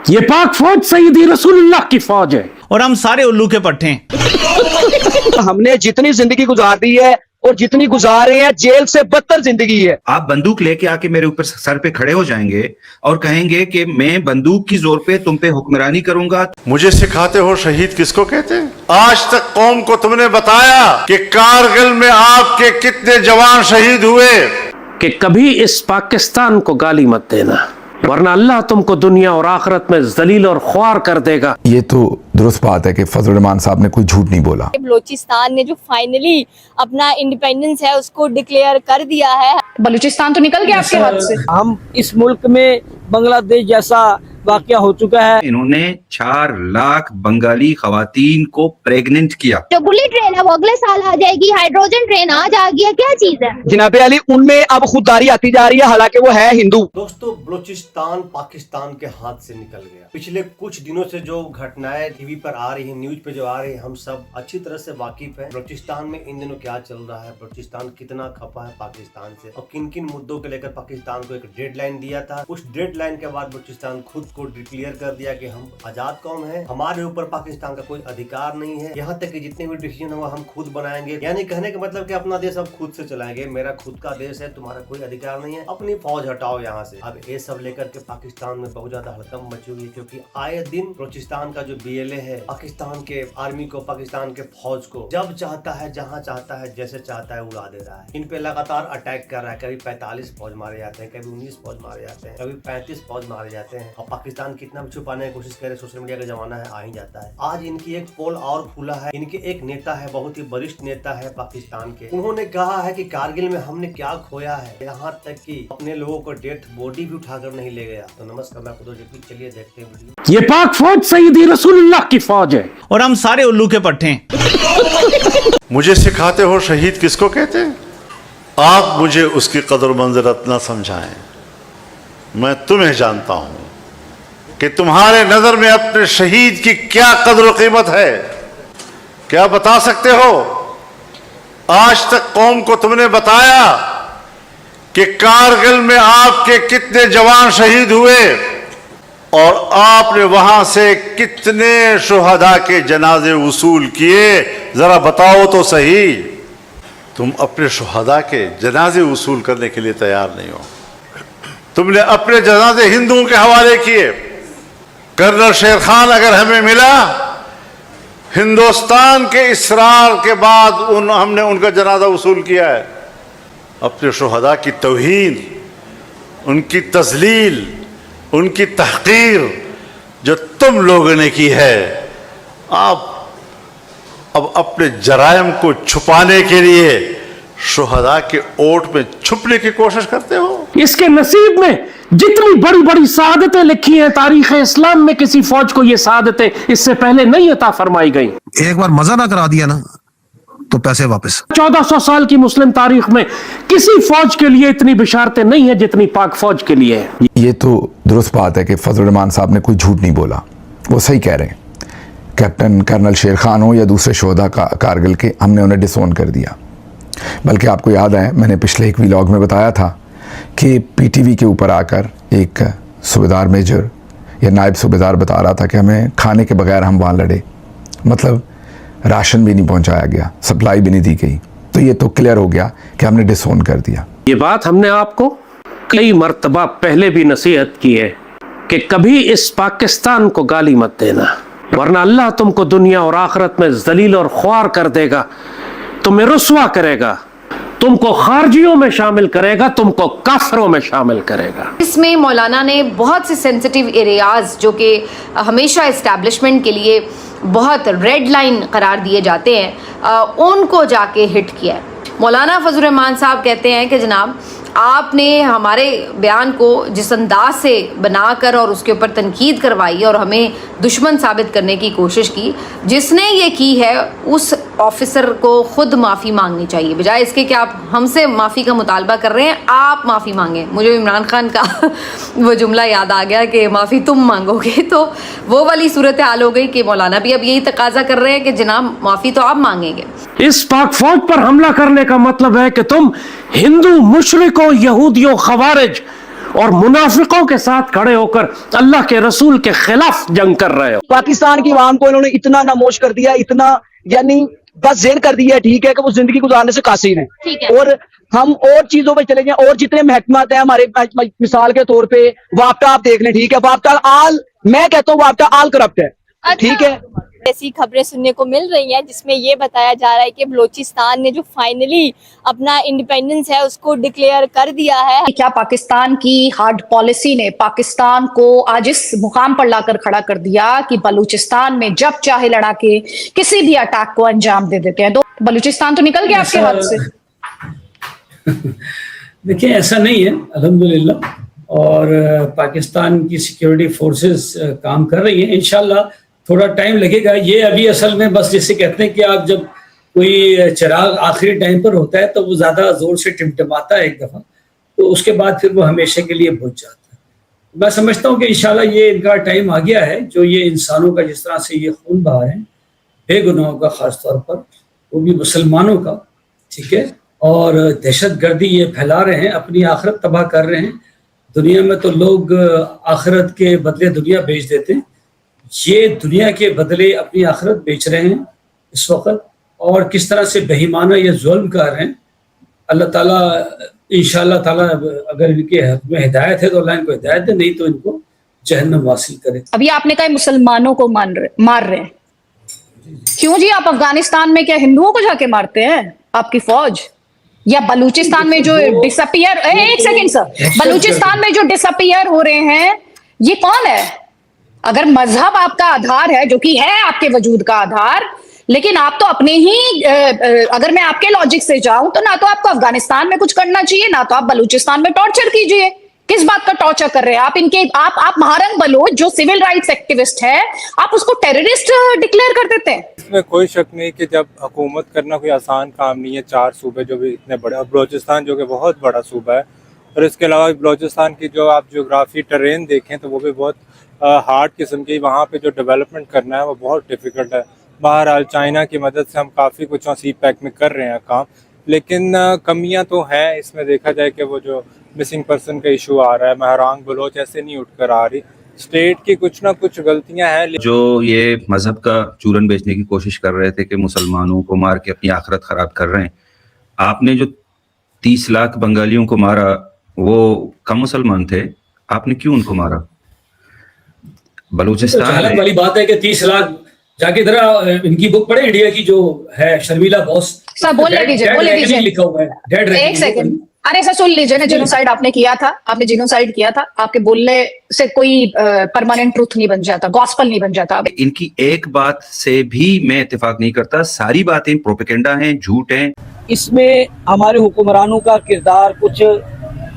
ये पाक फौज सईदी रसूलुल्लाह की फौज है और हम सारे उल्लू के पट्टे हैं। हमने जितनी जिंदगी गुजार दी है और जितनी गुजार रहे हैं, जेल से बदतर जिंदगी है। आप बंदूक लेके आके मेरे ऊपर सर पे खड़े हो जाएंगे और कहेंगे कि मैं बंदूक की जोर पे तुम पे हुक्मरानी करूंगा। मुझे सिखाते हो शहीद किसको कहते हैं? आज तक कौम को तुमने बताया कि कारगिल में आपके कितने जवान शहीद हुए? कि कभी इस पाकिस्तान को गाली मत देना, वरना अल्लाह तुमको दुनिया और आखिरत में जलील और ख्वार कर देगा। ये तो दुरुस्त बात है कि फजल रहमान साहब ने कोई झूठ नहीं बोला। बलूचिस्तान ने जो फाइनली अपना इंडिपेंडेंस है उसको डिक्लेयर कर दिया है। बलूचिस्तान तो निकल गया आपके हाथ से। हम इस मुल्क में बांग्लादेश जैसा वाकया हो चुका है। इन्होंने 4 लाख बंगाली खवातीन को प्रेग्नेंट किया। जो बुलेट ट्रेन है वो अगले साल आ जाएगी, हाइड्रोजन ट्रेन आज आ गया, क्या चीज है? जनाबे अली, उनमें अब खुददारी आती जा रही है, हालांकि वो है हिंदू। दोस्तों, बलूचिस्तान पाकिस्तान के हाथ से निकल गया। पिछले कुछ दिनों से जो घटनाएं टीवी पर आ रही है, न्यूज पे जो आ रही है, हम सब अच्छी तरह से वाकिफ हैं। बलूचिस्तान में इन दिनों क्या चल रहा है, बलूचिस्तान कितना खपा है पाकिस्तान से और किन किन मुद्दों को लेकर पाकिस्तान को एक डेडलाइन दिया था। उस डेडलाइन के बाद बलूचिस्तान खुद को डिक्लेयर कर दिया कि हम आजाद कौम हैं, हमारे ऊपर पाकिस्तान का कोई अधिकार नहीं है, यहाँ तक कि जितने भी डिसीजन होगा हम खुद बनाएंगे। यानी कहने का मतलब कि अपना देश अब खुद से चलाएंगे, मेरा खुद का देश है, तुम्हारा कोई अधिकार नहीं है, अपनी फौज हटाओ यहाँ से। अब ये सब लेकर के पाकिस्तान में बहुत ज्यादा हड़कंप मची हुई है, क्योंकि आए दिन बलूचिस्तान का जो BLA है पाकिस्तान के आर्मी को, पाकिस्तान के फौज को जब चाहता है, जहाँ चाहता है, जैसे चाहता है उड़ा दे रहा है। इन पे लगातार अटैक कर रहा है। कभी 45 फौज मारे जाते हैं, कभी 19 फौज मारे जाते हैं, कभी 35 फौज मारे जाते हैं। और पाकिस्तान कितना भी छुपाने की कोशिश करे, सोशल मीडिया का जमाना है, आ ही जाता है। आज इनकी एक पोल और खुला है। इनके एक नेता है, बहुत ही वरिष्ठ नेता है पाकिस्तान के, उन्होंने कहा है कि कारगिल में हमने क्या खोया है, यहाँ तक कि अपने लोगों को डेथ बॉडी भी उठाकर नहीं ले गया। तो नमस्कार, मैं खुद चलिए देखते हैं वीडियो। ये पाक फौज सईदी रसूलुल्लाह की फौज है और हम सारे उल्लू के पट्टे हैं। मुझे सिखाते हो शहीद किसको कहते हैं? आप मुझे उसकी कदर मंजरत न समझाएं। मैं तुम्हें जानता हूं कि तुम्हारे नजर में अपने शहीद की क्या कदर और कीमत है। क्या बता सकते हो? आज तक कौम को तुमने बताया कि कारगिल में आपके कितने जवान शहीद हुए और आपने वहां से कितने शुहदा के जनाजे वसूल किए? जरा बताओ तो सही। तुम अपने शुहदा के जनाजे वसूल करने के लिए तैयार नहीं हो। तुमने अपने जनाजे हिंदुओं के हवाले किए। कर्नल शेर खान अगर हमें मिला, हिंदुस्तान के इसरार के बाद हमने उनका जनाजा वसूल किया है। अपने शुहदा की तौहीन, उनकी तजलील, उनकी तहकीर जो तुम लोगों ने की है, आप अब अपने जराइम को छुपाने के लिए शुहदा के ओट में छुपने की कोशिश करते हो। इसके नसीब में जितनी बड़ी बड़ी शहादतें लिखी हैं तारीख इस्लाम में, किसी फौज को ये शहादतें इससे पहले नहीं अता फरमाई गई। एक बार मजा ना करा दिया ना तो पैसे वापस। 1400 साल की मुस्लिम तारीख में किसी फौज के लिए इतनी बिशारतें नहीं है जितनी पाक फौज के लिए है। ये तो दुरुस्त बात है कि फजल रहमान साहब ने कोई झूठ नहीं बोला, वो सही कह रहे हैं। कैप्टन कर्नल शेर खान हो या दूसरे शोधा कारगिल के, हमने उन्हें डिसोन कर दिया। बल्कि आपको याद है, मैंने पिछले एक व्लॉग में बताया था कि PTV के ऊपर आकर एक सूबेदार मेजर या नायब सूबेदार बता रहा था कि हमें खाने के बगैर हम वहाँ लड़े, मतलब राशन भी नहीं पहुँचाया गया, सप्लाई भी नहीं दी गई। तो ये तो क्लियर हो गया कि हमने डिसोन कर दिया। ये बात हमने आपको कई मर्तबा पहले भी नसीहत की है कि कभी इस पाकिस्तान को गाली मत देना, वरना अल्लाह तुमको दुनिया और आखिरत में जलील और ख्वार कर देगा, तुम्हें रुस्वा करेगा, तुमको खारजियों में शामिल करेगा, तुमको काफिरों में शामिल करेगा। इसमें मौलाना ने बहुत से सेंसिटिव एरियाज जो कि हमेशा एस्टैब्लिशमेंट के लिए बहुत रेड लाइन करार दिए जाते हैं, उनको जाके हिट किया है। मौलाना फजल रहमान साहब कहते हैं कि जनाब, आपने हमारे बयान को जिस अंदाज से बनाकर और उसके ऊपर तनकीद करवाई और हमें दुश्मन साबित करने की कोशिश की, जिसने ये की है उस ऑफिसर को खुद माफ़ी मांगनी चाहिए, बजाय इसके कि आप हमसे माफ़ी का मुतालबा कर रहे हैं, आप माफ़ी मांगें। मुझे इमरान खान का वो जुमला याद आ गया कि माफ़ी तुम मांगोगे, तो वो वाली सूरत हाल हो गई कि मौलाना भी अब यही तकाजा कर रहे हैं कि जनाब माफ़ी तो आप मांगेंगे। इस पाक फौज पर हमला करने का मतलब है कि तुम हिंदू मुशरिकों, यहूदियों, खवारिज और मुनाफिकों के साथ खड़े होकर अल्लाह के रसूल के खिलाफ जंग कर रहे हो। पाकिस्तान की आवाम को इन्होंने इतना नमोश कर दिया, इतना यानी बस ज़ेन कर दिया है, ठीक है, कि वो जिंदगी गुजारने से कासिर ठीक हैं। है। और हम और चीजों पे चले जाएं, और जितने महकमात हैं हमारे, मिसाल के तौर पे वापटा आप देख लें, ठीक है, वापटा आल, मैं कहता हूँ वापटा आल करप्ट है, ठीक है। ऐसी खबरें सुनने को मिल रही हैं जिसमें ये बताया जा रहा है कि बलूचिस्तान ने जो फाइनली अपना इंडिपेंडेंस है उसको डिक्लेयर कर दिया है। क्या पाकिस्तान की हार्ड पॉलिसी ने पाकिस्तान को आज इस मुकाम पर लाकर खड़ा कर दिया कि बलूचिस्तान में जब चाहे लड़ा के किसी भी अटैक को अंजाम दे देते हैं? तो बलूचिस्तान तो निकल गया आपके हाथ से। देखिए, ऐसा नहीं है अल्हम्दुलिल्लाह, और पाकिस्तान की सिक्योरिटी फोर्सेस काम कर रही हैं। इंशाल्लाह थोड़ा टाइम लगेगा। ये अभी असल में बस जैसे कहते हैं कि आप जब कोई चिराग आखिरी टाइम पर होता है तो वो ज़्यादा ज़ोर से टिमटिमाता है एक दफ़ा, तो उसके बाद फिर वो हमेशा के लिए बुझ जाता है। मैं समझता हूँ कि इंशाल्लाह ये इनका टाइम आ गया है। जो ये इंसानों का जिस तरह से ये खून बहा रहे हैं बेगुनाहों का, ख़ास तौर पर वो भी मुसलमानों का, ठीक है, और दहशत गर्दी ये फैला रहे हैं, अपनी आखिरत तबाह कर रहे हैं। दुनिया में तो लोग आखिरत के बदले दुनिया बेच देते हैं, ये दुनिया के बदले अपनी आखिरत बेच रहे हैं इस वक्त, और किस तरह से बेईमाना ये जुल्म कर रहे हैं। अल्लाह ताला इंशाअल्लाह ताला अगर इनके हक में हिदायत है तो अल्लाह इनको हिदायत दे, नहीं तो इनको जहन्नम हासिल करे। अभी आपने कहा मुसलमानों को मार रहे हैं, क्यों जी? आप अफगानिस्तान में क्या हिंदुओं को जाके मारते हैं आपकी फौज? या बलूचिस्तान में जो डिसअपियर, एक सेकंड सर, बलूचिस्तान में जो डिसअपियर हो रहे हैं ये कौन है? अगर मजहब आपका आधार है, जो कि है आपके वजूद का आधार, लेकिन आप तो अपने ही अगर मैं आपके लॉजिक से जाऊं तो ना तो आपको अफगानिस्तान में कुछ करना चाहिए, ना तो आप बलूचिस्तान में टॉर्चर कीजिए। किस बात का टॉर्चर कर रहे हैं आप? इनके आप महारंग बलोच जो सिविल राइट्स एक्टिविस्ट है, आप उसको टेररिस्ट डिक्लेयर कर देते हैं। इसमें कोई शक नहीं कि जब हुकूमत करना कोई आसान काम नहीं है। 4 सूबे जो भी इतने बड़े, और बलूचिस्तान जो कि बहुत बड़ा सूबा है, और इसके अलावा बलूचिस्तान की जो आप जियोग्राफी टेरेन देखें तो वो भी बहुत हार्ड किस्म की, वहाँ पे जो डेवलपमेंट करना है वो बहुत डिफ़िकल्ट है। बहरहाल चाइना की मदद से हम काफ़ी कुछ CPEC में कर रहे हैं काम, लेकिन कमियां तो हैं इसमें। देखा जाए कि वो जो मिसिंग पर्सन का इशू आ रहा है, महरांग बलोच ऐसे नहीं उठकर आ रही, स्टेट की कुछ ना कुछ गलतियां हैं। जो ये मजहब का चूरन बेचने की कोशिश कर रहे थे कि मुसलमानों को मार के अपनी आखिरत खराब कर रहे हैं, आपने जो 30 लाख बंगालियों को मारा वो कम मुसलमान थे, आपने क्यों उनको मारा? बलूचिस्तान तो वाली बात है कि 30 लाख जाके जरा इनकी बुक पढ़े, इंडिया की जो है शर्मिला बॉस, सर बोलने दीजिए लिखा हुआ है डेड। एक सेकंड, अरे सर सुन लीजिए ना, जिनोसाइड आपने किया था, आपने जिनोसाइड किया था, आपके बोलने से कोई परमानेंट ट्रूथ नहीं बन जाता, गॉस्पल नहीं बन जाता। इनकी एक बात से भी मैं इत्तेफाक नहीं करता, सारी बातें प्रोपेगेंडा हैं, झूठ हैं। इसमें हमारे हुक्मरानों का किरदार कुछ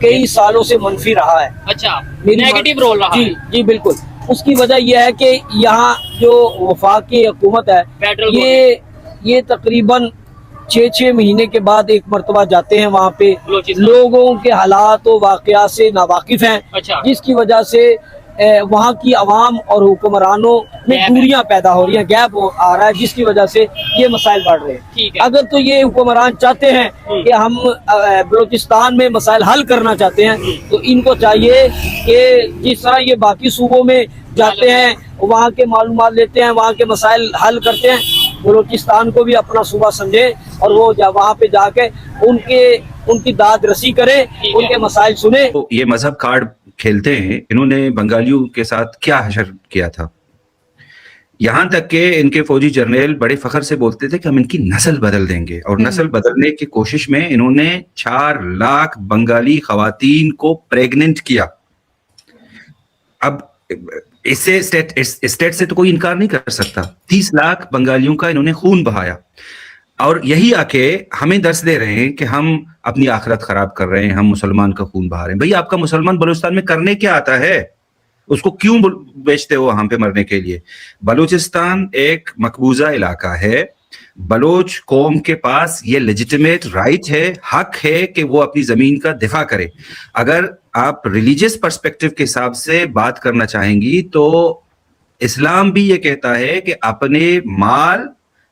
कई सालों से मनफी रहा है। अच्छा, नेगेटिव रोल रहा है। जी बिल्कुल। उसकी वजह यह है कि यहाँ जो वफाकी हुकूमत है, ये तकरीबन 6 महीने के बाद एक मरतबा जाते हैं वहाँ पे, लोगों के हालात और वाक़यात से नावाकिफ हैं। अच्छा। जिसकी वजह से वहाँ की आवाम और हुक्मरानों में दूरियां पैदा हो रही हैं, गैप आ रहा है, जिसकी वजह से ये मसाइल बढ़ रहे हैं। अगर तो ये हुक्मरान चाहते हैं कि हम बलूचिस्तान में मसाइल हल करना चाहते हैं, तो इनको चाहिए कि जिस तरह ये बाकी सूबों में जाते हैं, वहाँ के मालूमात लेते हैं, वहाँ के मसाइल हल करते हैं, बलूचिस्तान को भी अपना सूबा समझे और वो वहाँ पे जाके उनकी दाद रसी करे, उनके मसाइल सुने। तो ये मजहब कार्ड खेलते हैं। इन्होंने बंगालियों के साथ क्या हशर किया था, यहाँ तक कि इनके फौजी जर्नल बड़े फख्र से बोलते थे कि हम इनकी नस्ल बदल देंगे, और नस्ल बदलने की कोशिश में इन्होंने 4 लाख बंगाली खवातीन को प्रेग्नेंट किया। अब इससे स्टेट से तो कोई इनकार नहीं कर सकता। 30 लाख बंगालियों का इन्होंने खून बहाया, और यही आके हमें दर्श दे रहे हैं कि हम अपनी आखिरत खराब कर रहे हैं, हम मुसलमान का खून बहा रहे हैं। भाई आपका मुसलमान बलूचिस्तान में करने क्या आता है? उसको क्यों बेचते हो वहां पे मरने के लिए? बलूचिस्तान एक मकबूजा इलाका है, बलोच कौम के पास ये लेजिटिमेट राइट है, हक है कि वो अपनी जमीन का दिफा करे। अगर आप रिलीजियस पर्सपेक्टिव के हिसाब से बात करना चाहेंगी तो इस्लाम भी ये कहता है कि अपने माल,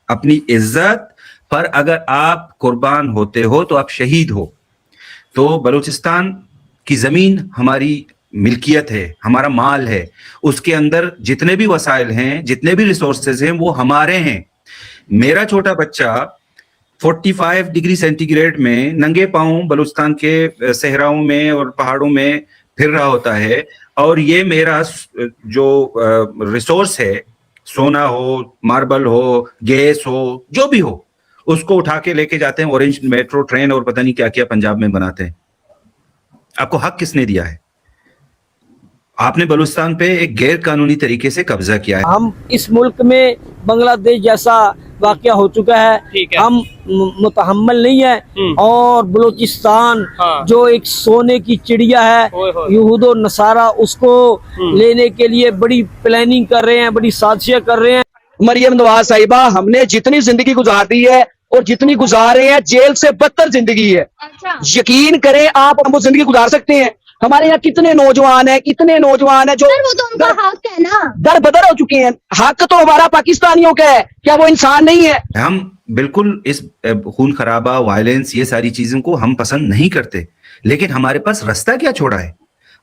अपनी इज्जत पर अगर आप कुर्बान होते हो तो आप शहीद हो। तो बलूचिस्तान کہ زمین ہماری ملکیت ہے, ہمارا مال ہے, اس کے اندر جتنے بھی وسائل ہیں, جتنے بھی ریسورسز ہیں, وہ ہمارے ہیں. میرا چھوٹا بچہ 45 ڈگری سینٹی گریڈ میں ننگے پاؤں بلوچستان کے صحراؤں میں اور پہاڑوں میں پھر رہا ہوتا ہے, اور یہ میرا جو ریسورس ہے, سونا ہو, ماربل ہو, گیس ہو, جو بھی ہو, اس کو اٹھا کے لے کے جاتے ہیں, اورنج میٹرو ٹرین اور پتہ نہیں کیا کیا پنجاب میں بناتے ہیں. آپ کو حق کس نے دیا ہے؟ آپ نے بلوچستان پہ ایک غیر قانونی طریقے سے قبضہ کیا ہے. ہم اس ملک میں بنگلہ دیش جیسا واقعہ ہو چکا ہے, ہم متحمل نہیں ہیں, اور بلوچستان جو ایک سونے کی چڑیا ہے, یہود و نصارہ اس کو لینے کے لیے بڑی پلاننگ کر رہے ہیں, بڑی سازشیں کر رہے ہیں. مریم نواز صاحبہ, ہم نے جتنی زندگی گزار دی ہے اور جتنی گزار رہے ہیں, جیل سے بدتر زندگی ہے. یقین کریں آپ, ہم وہ زندگی گزار سکتے ہیں. ہمارے یہاں کتنے نوجوان ہیں جو وہ تو ان کا حق ہے نا, در بدر ہو چکے ہیں. حق تو ہمارا پاکستانیوں کا ہے, کیا وہ انسان نہیں ہے؟ ہم بالکل اس خون خرابہ, وائلنس, یہ ساری چیزوں کو ہم پسند نہیں کرتے, لیکن ہمارے پاس رستہ کیا چھوڑا ہے؟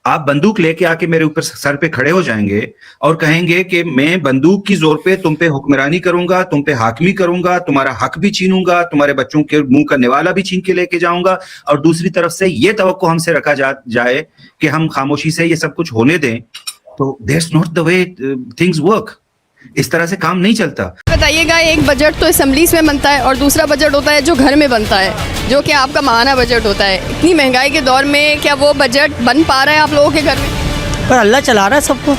آپ بندوق لے کے آ کے میرے اوپر سر پہ کھڑے ہو جائیں گے اور کہیں گے کہ میں بندوق کی زور پہ تم پہ حکمرانی کروں گا, تم پہ حاکمی کروں گا, تمہارا حق بھی چھینوں گا, تمہارے بچوں کے منہ کا نوالا بھی چھین کے لے کے جاؤں گا, اور دوسری طرف سے یہ توقع ہم سے رکھا جائے کہ ہم خاموشی سے یہ سب کچھ ہونے دیں, تو that's not the way things work. اس طرح سے کام نہیں چلتا. بتائیے گا, ایک بجٹ تو اسمبلیز میں بنتا ہے اور دوسرا بجٹ ہوتا ہے جو گھر میں بنتا ہے, جو کہ آپ کا ماہانہ بجٹ ہوتا ہے. اتنی مہنگائی کے دور میں کیا وہ بجٹ بن پا رہا ہے آپ لوگوں کے گھر میں؟ پر اللہ چلا رہا ہے سب کو,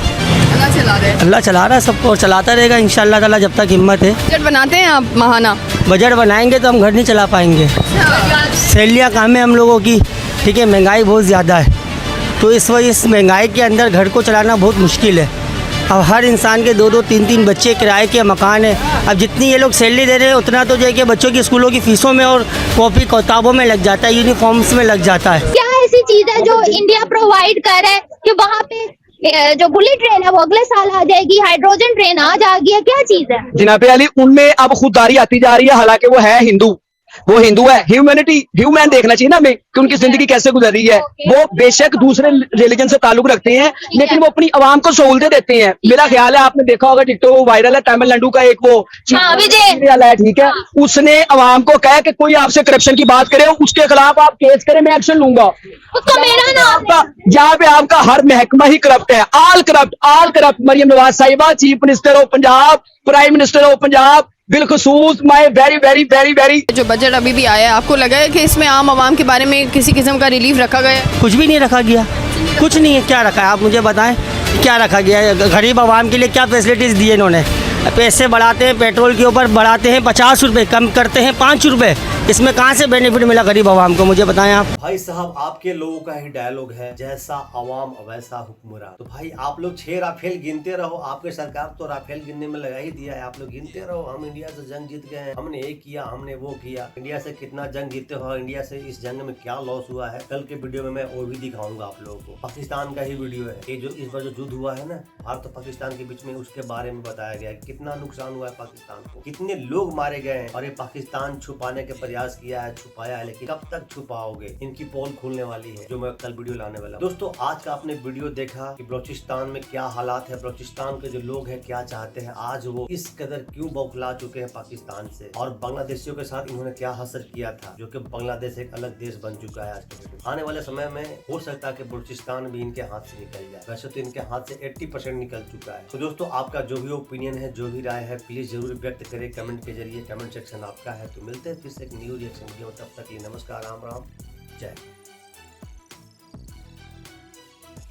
اللہ چلا رہا ہے سب کو, اور چلاتا رہے گا انشاءاللہ تعالیٰ جب تک ہمت ہے. بجٹ بناتے ہیں آپ ماہانہ؟ بجٹ بنائیں گے تو ہم گھر نہیں چلا پائیں گے. سیلیاں کام ہے ہم لوگوں کی, ٹھیک ہے, مہنگائی بہت زیادہ ہے, تو اس وجہ اس مہنگائی کے اندر گھر کو چلانا بہت مشکل ہے. اب ہر انسان کے 2 3 بچے, کرائے کے مکان ہیں. اب جتنی یہ لوگ سیلری دے رہے ہیں اتنا تو جو ہے کہ بچوں کی اسکولوں کی فیسوں میں اور کاپی کتابوں میں لگ جاتا ہے, یونیفارمس میں لگ جاتا ہے. کیا ایسی چیز ہے جو انڈیا پرووائڈ کر رہا ہے کہ وہاں پہ جو بلٹ ٹرین ہے وہ اگلے سال آ جائے گی, ہائیڈروجن ٹرین آج آ گئی ہے, کیا چیز ہے؟ جناب علی, ان میں اب خودداری آتی جا رہی ہے, حالانکہ وہ ہے ہندو, وہ ہندو ہے. ہیومن دیکھنا چاہیے نا ہمیں کہ ان کی زندگی کیسے گزر رہی ہے. وہ بے شک دوسرے ریلیجن سے تعلق رکھتے ہیں, لیکن وہ اپنی عوام کو سہولتیں دیتے ہیں. میرا خیال ہے آپ نے دیکھا ہوگا ٹک ٹاک وائرل ہے, تمل ناڈو کا ایک وہ ہے, ٹھیک ہے, اس نے عوام کو کہا کہ کوئی آپ سے کرپشن کی بات کرے, اس کے خلاف آپ کیس کریں, میں ایکشن لوں گا. جہاں پہ آپ کا ہر محکمہ ہی کرپٹ ہے, آل کرپٹ. مریم نواز صاحبہ, chief minister of Punjab, prime minister of Punjab, بالخصوص میں ویری جو بجٹ ابھی بھی آیا ہے, آپ کو لگا ہے کہ اس میں عام عوام کے بارے میں کسی قسم کا ریلیف رکھا گیا ہے؟ کچھ بھی نہیں رکھا گیا, کچھ نہیں ہے. کیا رکھا ہے آپ مجھے بتائیں, کیا رکھا گیا ہے؟ غریب عوام کے لیے کیا فیسلٹیز دی انہوں نے؟ پیسے بڑھاتے ہیں, پیٹرول کے اوپر بڑھاتے ہیں 50 روپے, کم کرتے ہیں 5 روپے. اس میں کہاں سے بینیفٹ ملا غریب عوام کو, مجھے بتائیں آپ. بھائی صاحب, آپ کے لوگوں کا ہی ڈائلوگ ہے, جیسا عوام ویسا حکمران. تو بھائی آپ لوگ 6 رافیل گنتے رہو, آپ کے سرکار تو رافیل گننے میں لگا ہی دیا ہے. آپ لوگ گنتے رہو, ہم انڈیا سے جنگ جیت گئے ہیں, ہم نے یہ کیا, ہم نے وہ کیا. انڈیا سے کتنا جنگ جیتے ہو, انڈیا سے اس جنگ میں کیا لاس ہوا ہے, کل کے ویڈیو میں وہ بھی دکھاؤں گا آپ لوگوں کو. پاکستان کا ہی ویڈیو ہے, یہ جو اس بار جو جدھ ہوا ہے نا بھارت اور پاکستان کے بیچ میں, اس کے بارے میں بتایا گیا ہے کتنا نقصان ہوا ہے پاکستان کو, کتنے لوگ مارے گئے ہیں. اور یہ پاکستان چھپانے کے پریاس کیا ہے, چھپایا ہے, لیکن کب تک چھپاؤ گے؟ ان کی پول کھولنے والی ہے, جو میں کل ویڈیو لانے والا ہوں. دوستو, آج کا آپ نے ویڈیو دیکھا کہ بلوچستان میں کیا حالات ہے, بلوچستان کے جو لوگ ہیں کیا چاہتے ہیں, آج وہ اس قدر کیوں بوکھلا چکے ہیں پاکستان سے, اور بنگلہ دیشیوں کے ساتھ انہوں نے کیا حسد کیا تھا, جو کہ بنگلہ دیش ایک الگ دیش بن چکا ہے. آج کے آنے والے سمے میں ہو سکتا ہے کہ بلوچستان بھی ان کے ہاتھ سے نکل جائے. ویسے تو ان کے ہاتھ سے 80% نکل چکا ہے. تو دوستو, آپ کا جو بھی اوپینین ہے, جو بھی رائے ہے, پلیز ضرور ویکت کرے کمنٹ کے ذریعے. کمنٹ سیکشن آپ کا ہے. تو ملتے ہیں پھر سے ایک نیو ریئیکشن ویڈیو, تب تک یہ نمسکار, رام رام, جے.